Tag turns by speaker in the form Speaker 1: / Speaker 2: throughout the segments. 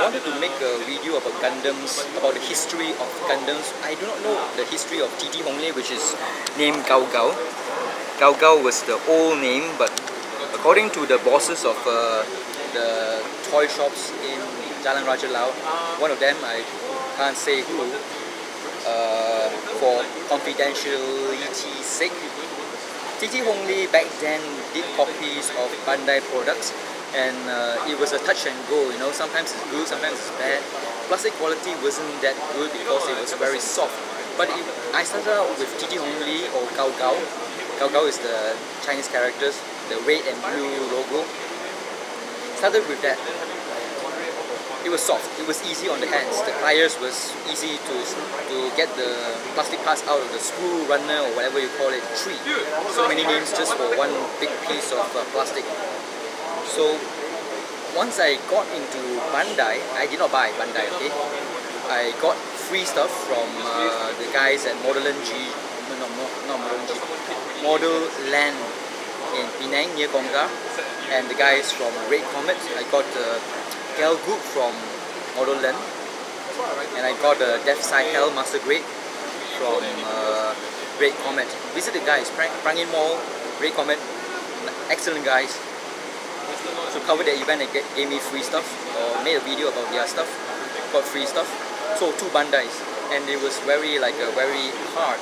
Speaker 1: wanted to make a video about Gundams, about the history of Gundams. I do not know the history of TT Hongli, which is named Gao Gao. Gao Gao was the old name, but according to the bosses of the toy shops in Jalan Raja Lau, one of them, I can't say who, for confidentiality's sake, TT Hongli back then did copies of Bandai products, and it was a touch and go, you know, sometimes it's good, sometimes it's bad. Plastic quality wasn't that good because it was very soft. But I started out with TT Hongli or Gao Gao. Gao Gao is the Chinese characters, the red and blue logo. Started with that. It was soft, it was easy on the hands. The pliers was easy to get the plastic parts out of the screw runner or whatever you call it, tree. So many names just for one big piece of plastic. So once I got into Bandai, I did not buy Bandai, okay? I got free stuff from the guys at Model Land in Penang near Kongga, and the guys from Red Comet. I got Hell Group from Model Land, and I got the Death Side Hell Master Grade from Red Comet. Visit the guys, Prangin Mall, Red Comet, excellent guys. So covered the event and gave me free stuff, or made a video about their stuff, got free stuff. So 2 Bandais, and it was very very hard.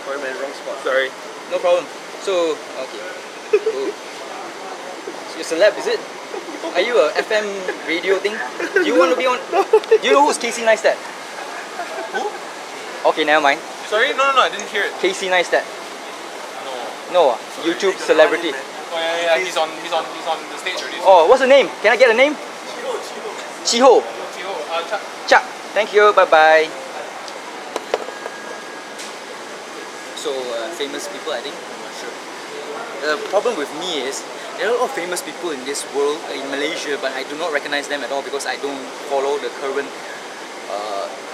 Speaker 1: Wrong spot. Sorry. No problem. So okay. Cool. So you're celeb, is it? Are you a FM radio thing? Do you want to be on? Do you know who's Casey Neistat?
Speaker 2: Who?
Speaker 1: Okay, never mind.
Speaker 2: Sorry, no, I didn't hear it.
Speaker 1: Casey Neistat.
Speaker 2: No.
Speaker 1: No, YouTube celebrity.
Speaker 2: Oh yeah, he's on the stage already.
Speaker 1: Oh, what's the name? Can I get a name? Chiho. Cha. Thank you. Bye bye. So famous people, I think. I'm not sure. The problem with me is there are a lot of famous people in this world, in Malaysia, but I do not recognize them at all because I don't follow the current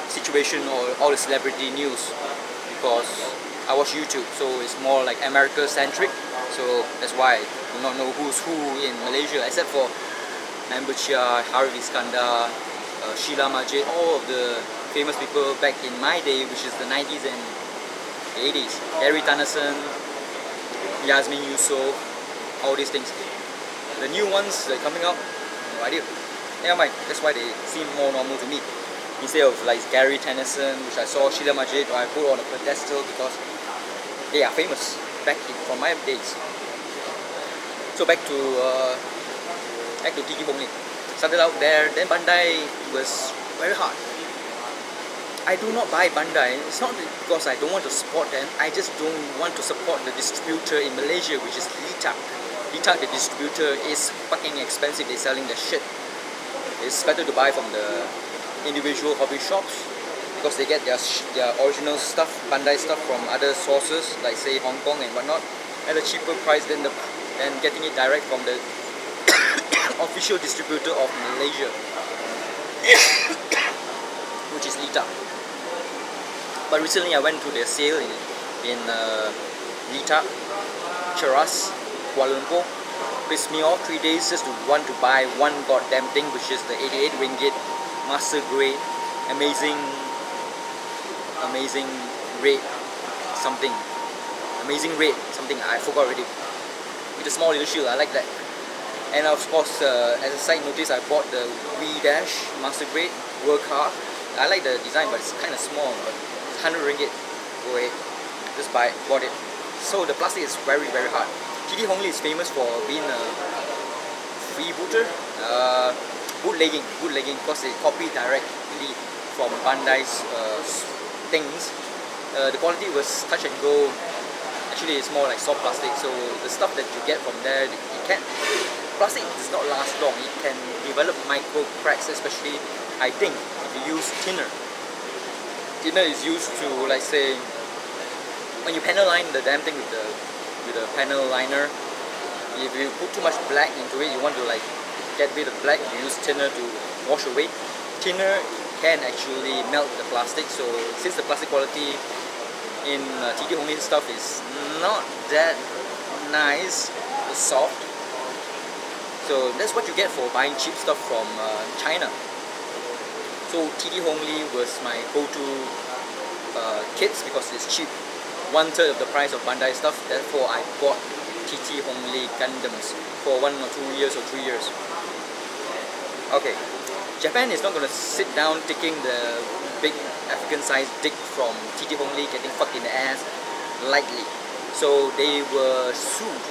Speaker 1: situation or all the celebrity news, because I watch YouTube, so it's more like America centric. So that's why I do not know who's who in Malaysia, except for Amber Chia, Harith Iskandar, Sheila Majid, all of the famous people back in my day, which is the 90s and 80s. Gary Tannerson, Yasmin Yusof, all these things. The new ones that are coming out, no idea. Never mind, that's why they seem more normal to me. Instead of like Gary Tannerson, which I saw, Sheila Majid, or I put on a pedestal because they are famous from my days. So back to TT Hongli. Started out there, then Bandai was very hard. I do not buy Bandai. It's not because I don't want to support them. I just don't want to support the distributor in Malaysia, which is Litak. Litak, the distributor, is fucking expensive. They're selling the shit. It's better to buy from the individual hobby shops because they get their original stuff, Bandai stuff, from other sources like say Hong Kong and whatnot at a cheaper price than getting it direct from the official distributor of Malaysia, which is Litak. But recently I went to their sale in Litak, Cheras, Kuala Lumpur. Pissed me off 3 days just to want to buy one goddamn thing, which is the 88 ringgit master grade, amazing rate something, I forgot already, with a small little shield. I like that. And of course, as a side notice, I bought the V-Dash master grade work hard. I like the design, but it's kind of small, but it's 100 ringgit. Go ahead, just bought it. So the plastic is very hard. TT Hongli is famous for being a freebooter, bootlegging, because they copy directly from Bandai's things. The quality was touch and go. Actually, it's more like soft plastic, so the stuff that you get from there, plastic does not last long. It can develop micro cracks, especially, I think, if you use thinner. Thinner is used to, like say, when you panel line the damn thing with the panel liner, if you put too much black into it, you want to like get rid of black, you use thinner to wash away. Thinner can actually melt the plastic, so since the plastic quality in TT Hongli stuff is not that nice, it's soft, So that's what you get for buying cheap stuff from China. So TD Hongli was my go-to kits because it's cheap, 1/3 of the price of Bandai stuff. Therefore, I bought TT Hongli Gundams for 1 or 2 years or 3 years. Okay, Japan is not going to sit down taking the big African-sized dick from TT Hongli getting fucked in the ass lightly. So they were sued.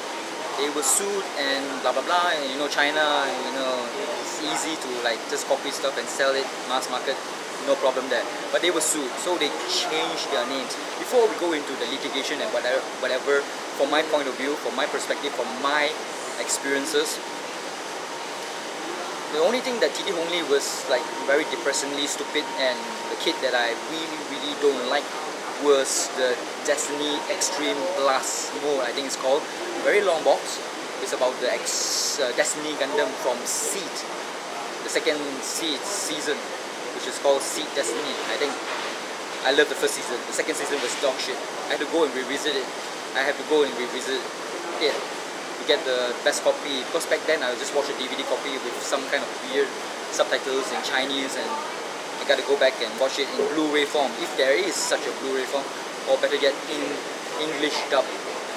Speaker 1: They were sued and blah blah blah. And you know, China, you know, it's easy to like just copy stuff and sell it mass market, no problem there. But they were sued, so they changed their names. Before we go into the litigation and whatever, from my point of view, from my perspective, from my experiences, the only thing that TD Hongli was like very depressingly stupid, and the kit that I really don't like was the Destiny Extreme Blast Mode, I think it's called. Very long box. It's about the Destiny Gundam from Seed, the second Seed season, which is called Seed Destiny. I think I love the first season. The second season was dog shit. I had to go and revisit it. I have to go and revisit it to get the best copy, because back then I would just watch a DVD copy with some kind of weird subtitles in Chinese, and I got to go back and watch it in Blu-ray form, if there is such a Blu-ray form, or better yet in English dub,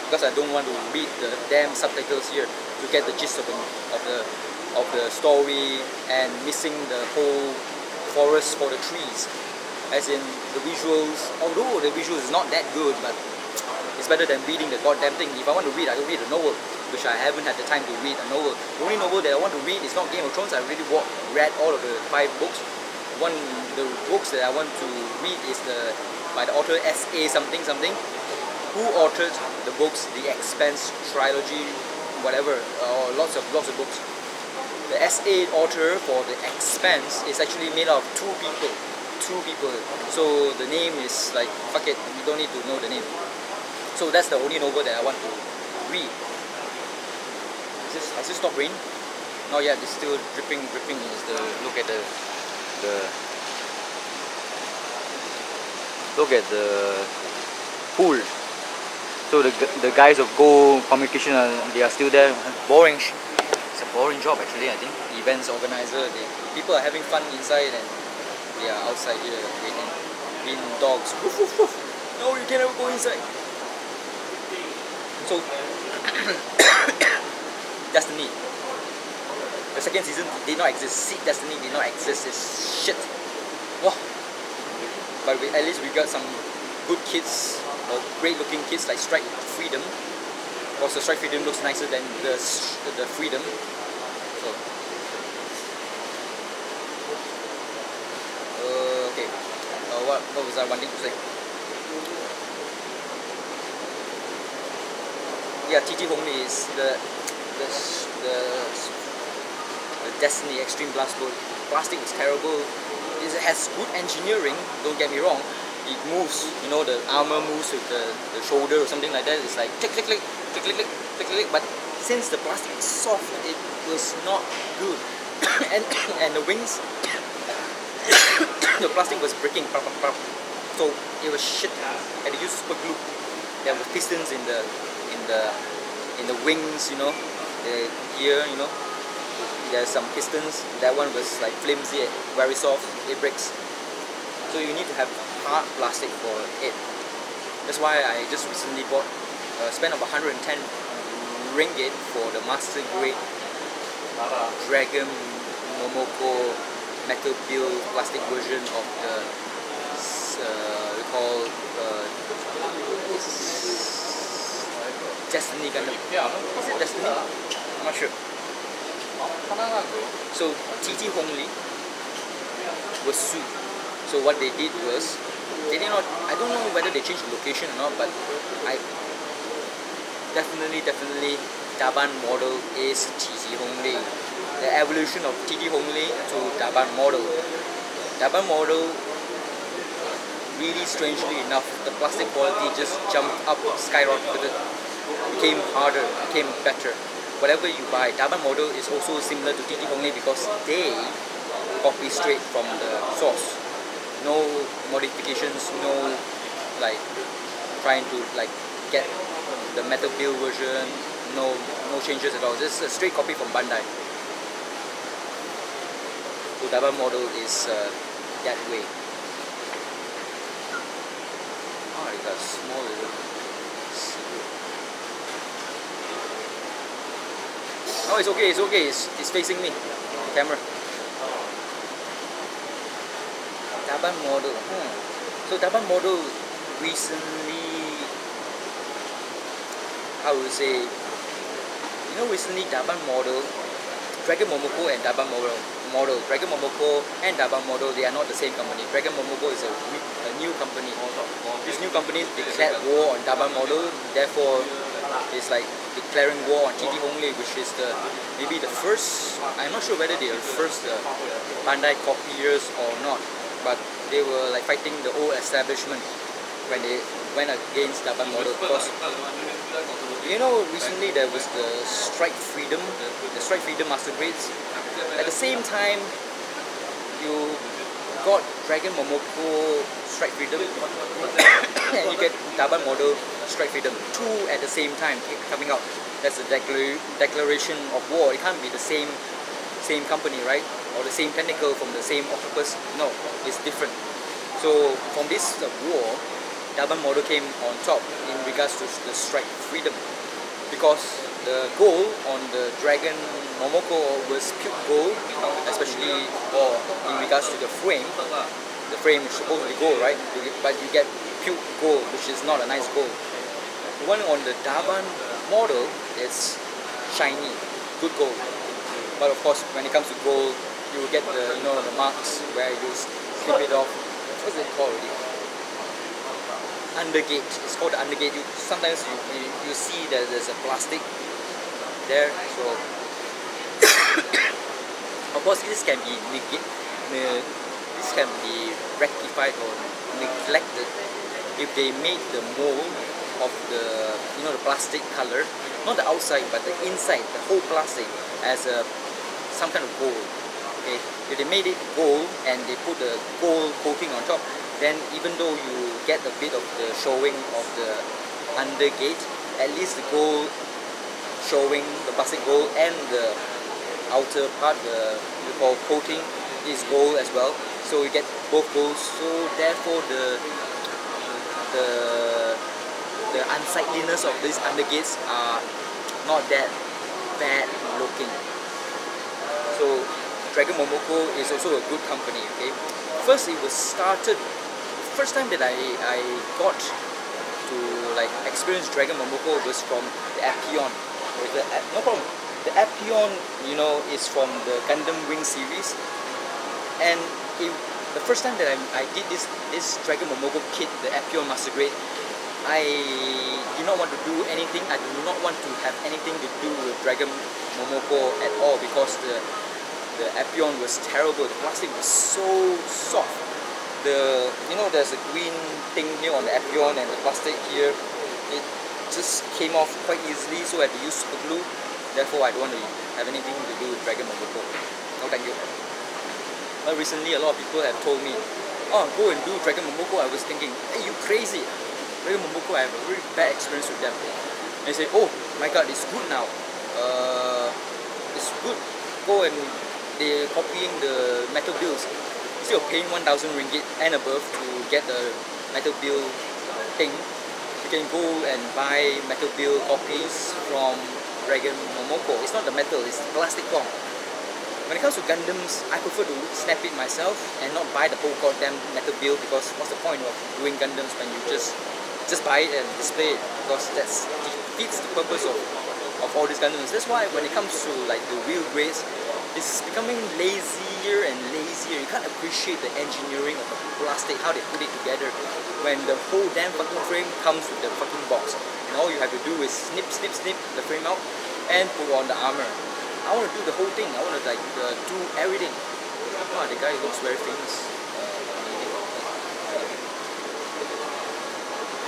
Speaker 1: because I don't want to read the damn subtitles here to get the gist of the story, and missing the whole forest for the trees, as in the visuals. Although the visuals is not that good, but it's better than reading the goddamn thing. If I want to read, I will read a novel, which I haven't had the time to read a novel. The only novel that I want to read is not Game of Thrones. I already read all of the 5 books. The books that I want to read is by the author S.A. something, who authored the books, The Expanse trilogy, whatever, or lots of books. The S.A. author for The Expanse is actually made out of 2 people. So the name is like, fuck it, you don't need to know the name. So that's the only novel that I want to read. Has it stopped raining? Not yet, it's still dripping. Is the look at the pool. So the guys of Go Communication, they are still there. Boring. It's a boring job actually. I think events organizer. People are having fun inside, and they are outside here waiting. Being dogs. Woof, woof, woof. No, you cannot go inside. So Destiny. The second season did not exist. Seed Destiny did not exist. It's shit. Wow. But at least we got some good kids, or great looking kids like Strike Freedom. Because the Strike Freedom looks nicer than the Freedom. So okay. What was I wanting to say? Yeah, TT Hongli is the Destiny Extreme Blast Mode. Plastic is terrible. It has good engineering, don't get me wrong. It moves, you know, the armor moves with the shoulder or something like that. It's like click, click, click, click, click, click, click, click. But since the plastic is soft, it was not good. and the wings, the plastic was breaking. So it was shit. I had to use super glue. There were pistons in the wings, you know, here, you know. There's some pistons. That one was like flimsy, very soft. It breaks. So you need to have hard plastic for it. That's why I just recently spent about 110 ringgit for the master grade Dragon Momoko metal build plastic version of the Destiny Gundam. Is it Destiny? I'm not sure. So TT Hongli was sued. So what they did was, they did not, I don't know whether they changed the location or not, but I definitely DABAN model is TT Hongli. The evolution of TT Hongli to DABAN model. DABAN model, really strangely enough, the plastic quality just jumped up, skyrocketed, became harder, became better. Whatever you buy, DABAN model is also similar to TT Hongli because they copy straight from the source. No modifications, no like trying to like get the metal build version, no changes at all. Just a straight copy from Bandai. So DABAN model is that way. Oh, they got small little seal. Oh, it's okay, it's okay. It's facing me. Camera. DABAN model. So DABAN model recently, I would say, recently DABAN model, Dragon Momoko and DABAN model. Dragon Momoko and DABAN model, they are not the same company. Dragon Momoko is a new company. This new company declared war on DABAN model, therefore it's like declaring war on TD Hongli, which is maybe the first, I'm not sure whether they are the first bandai copiers or not, but they were like fighting the old establishment when they went against DABAN model. Because recently there was the Strike Freedom Master Grades. At the same time, you got Dragon Momoko Strike Freedom and you get DABAN model Strike Freedom, two at the same time coming out. That's a declaration of war. It can't be the same company, right? Or the same tentacle from the same octopus. No, it's different. So from this war, DABAN model came on top in regards to the Strike Freedom, because the gold on the Dragon Momoko was pure gold, especially in regards to the frame. The frame is supposed to be gold, right? But you get pure gold, which is not a nice gold. The one on the DABAN model is shiny, good gold. But of course, when it comes to gold, you will get the the marks where you slip it off. What's it called already? Undergate. It's called the undergate. Sometimes you see that there's a plastic there. So of course this can be rectified or neglected if they made the mold of the plastic color, not the outside but the inside, the whole plastic as some kind of gold. Okay, if they made it gold and they put the gold coating on top, then even though you get a bit of the showing of the undergate, at least the gold showing, the plastic gold and the outer part, the coating is gold as well. So you get both gold. So therefore the unsightliness of these undergates are not that bad looking. So Dragon Momoko is also a good company. Okay, first it was started. First time that I got to like experience Dragon Momoko was from the Appion. No problem. The Appion, is from the Gundam Wing series, and the first time that I did this Dragon Momoko kit, the Appion Master Grade, I did not want to do anything. I do not want to have anything to do with Dragon Momoko at all, because the Appion was terrible. The plastic was so soft. There's a green thing here on the Appion and the plastic here. It just came off quite easily, so I had to use super glue. Therefore, I don't want to have anything to do with Dragon Momoko. No, thank you. But recently, a lot of people have told me, "Oh, go and do Dragon Momoko." I was thinking, "Hey, you crazy? Dragon Momoko, I have a very bad experience with them." And they say, "Oh my God, it's good now. It's good. Go and they're copying the metal bills. Instead of paying 1,000 ringgit and above to get the metal bill thing, you can go and buy metal bill copies from Dragon Momoko. It's not the metal, it's the plastic form. When it comes to Gundams, I prefer to snap it myself and not buy the whole goddamn metal bill, because what's the point of doing Gundams when you just buy it and display it? Because that defeats the purpose of all these Gundams. That's why when it comes to like the wheel grades, it's becoming lazier and lazier. You can't appreciate the engineering of the plastic, how they put it together, when the whole damn fucking frame comes with the fucking box. And all you have to do is snip the frame out and put on the armor. I want to do the whole thing. I want to like do everything. Wow, the guy looks very famous.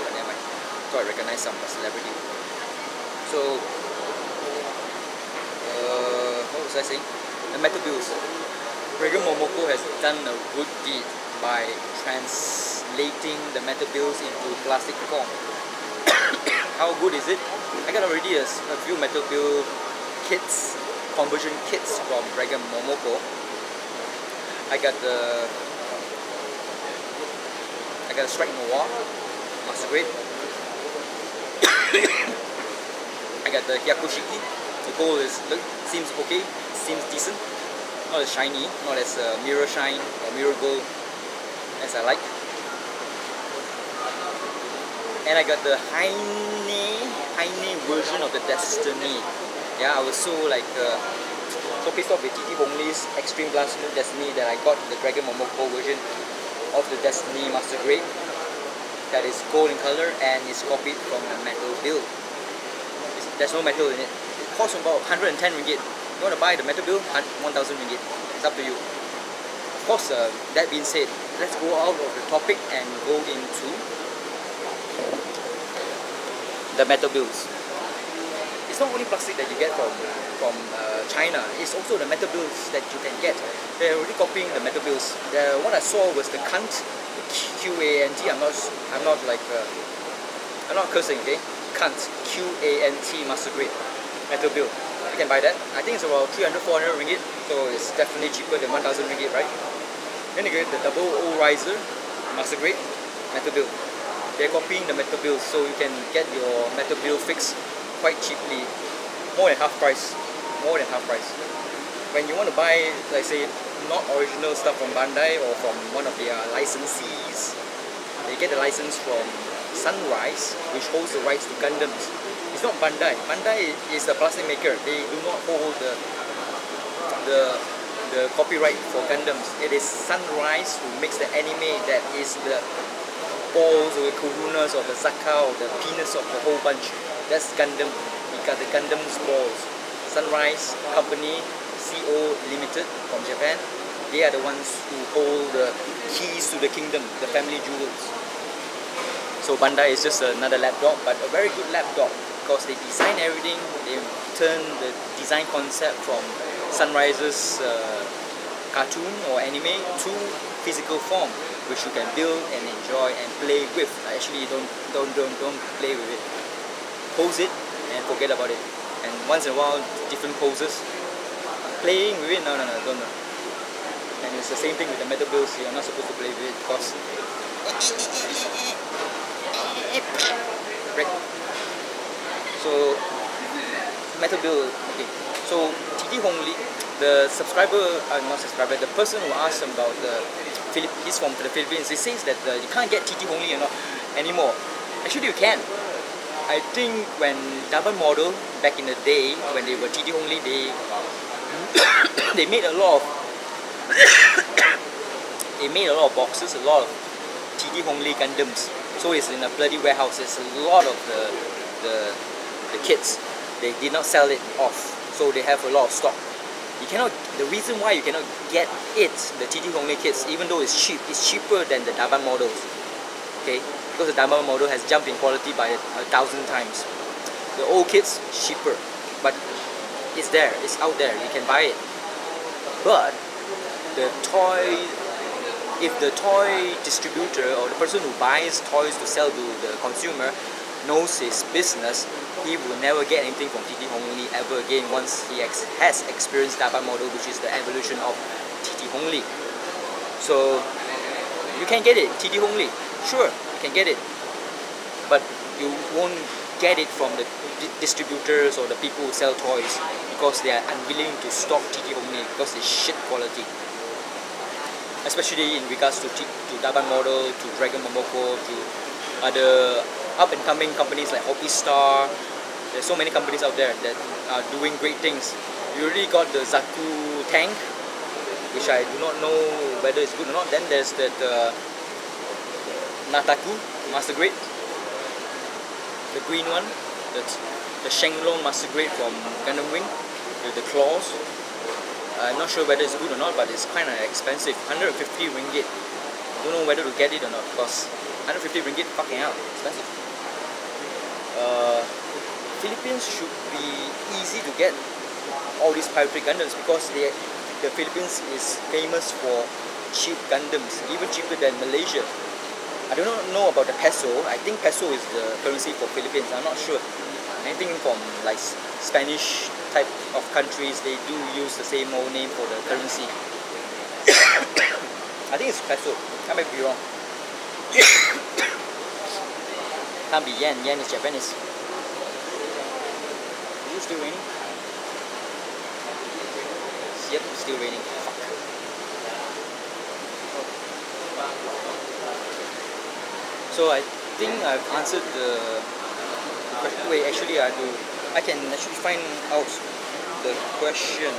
Speaker 1: But never mind. So I recognize some celebrity. So, what was I saying? The metal bills. Dragon Momoko has done a good deed by translating the metal bills into plastic form. How good is it? I got already a few metal bill kits, conversion kits from Dragon Momoko. I got the Strike Noir Master Grade. I got the Hyakushiki. The gold seems okay, seems decent. Not as shiny, not as mirror shine or mirror gold as I like. And I got the Heine version of the Destiny. Yeah, I was so pissed off with TT Hongli's Extreme Blast Mode Destiny that I got the Dragon Momoko version of the Destiny Master Grade that is gold in color and is copied from a metal build. There's no metal in it. It costs about 110 ringgit. You want to buy the metal build? 1000 ringgit. It's up to you. Of course, that being said, let's go out of the topic and go into the metal builds. It's not only plastic that you get from China, it's also the metal builds that you can get. They're already copying the metal builds. What I saw was the Kant, Q-A-N-T. I'm not cursing, okay? Kant, Q-A-N-T Master Grade metal build. You can buy that. I think it's about 300-400 ringgit, so it's definitely cheaper than 1000 ringgit, right? Then you get the Double O Riser Master Grade metal build. They're copying the metal builds, so you can get your metal build fixed quite cheaply, more than half price. When you want to buy, like say, not original stuff from Bandai or from one of their licensees, they get the license from Sunrise, which holds the rights to Gundams. It's not Bandai. Bandai is the plastic maker. They do not hold the copyright for Gundams. It is Sunrise who makes the anime that is the balls or the Kurunas or the Zaka or the penis of the whole bunch. That's Gundam. We got the Gundam's balls. Sunrise Company, CO Limited from Japan. They are the ones who hold the keys to the kingdom, the family jewels. So Bandai is just another lapdog, but a very good lapdog because they design everything. They turn the design concept from Sunrise's cartoon or anime to physical form, which you can build and enjoy and play with. Actually, don't play with it. Pose it and forget about it. And once in a while, different poses. Playing with it, no, don't. And it's the same thing with the metal builds. You're not supposed to play with it because so metal build. Okay, so TT Hongli, the person who asked him about he's from the Philippines. He says that you can't get TT Hongli anymore. Actually, you can. I think when DABAN model back in the day, when they were TT Hongli, they made a lot of boxes, a lot of TT Hongli Gundams. So it's in a bloody warehouse. There's a lot of the kits. They did not sell it off, so they have a lot of stock. The reason why you cannot get the TT Hongli kits, even though it's cheap, it's cheaper than the DABAN models. Okay, because the DABAN model has jumped in quality by 1,000 times. The old kits cheaper, but it's there, it's out there, you can buy it. But if the toy distributor or the person who buys toys to sell to the consumer knows his business, he will never get anything from TT Hongli ever again once he has experienced DABAN model, which is the evolution of TT Hongli. So you can get it, TT Hongli. Sure, you can get it, but you won't get it from the distributors or the people who sell toys because they are unwilling to stock TT Hongli because it's shit quality. Especially in regards to DABAN model, to Dragon Momoko, to other up-and-coming companies like Hopi Star. There's so many companies out there that are doing great things. You already got the Zaku tank, which I do not know whether it's good or not. Then there's that Nataku Master Grade, the green one, that's the Shenlong Master Grade from Gundam Wing with the claws. I'm not sure whether it's good or not, but it's kind of expensive, 150 ringgit. Don't know whether to get it or not because 150 ringgit, fucking hell, expensive. Philippines should be easy to get all these pirate Gundams because the Philippines is famous for cheap Gundams, even cheaper than Malaysia. I do not know about the peso. I think peso is the currency for Philippines. I'm not sure. Anything from like Spanish type of countries, they do use the same old name for the currency. I think it's peso. I might be wrong. Can't be yen. Yen is Japanese. Is it still raining? Yep, still raining. Fuck. So I think I've answered the question. Wait, actually I can actually find out the question.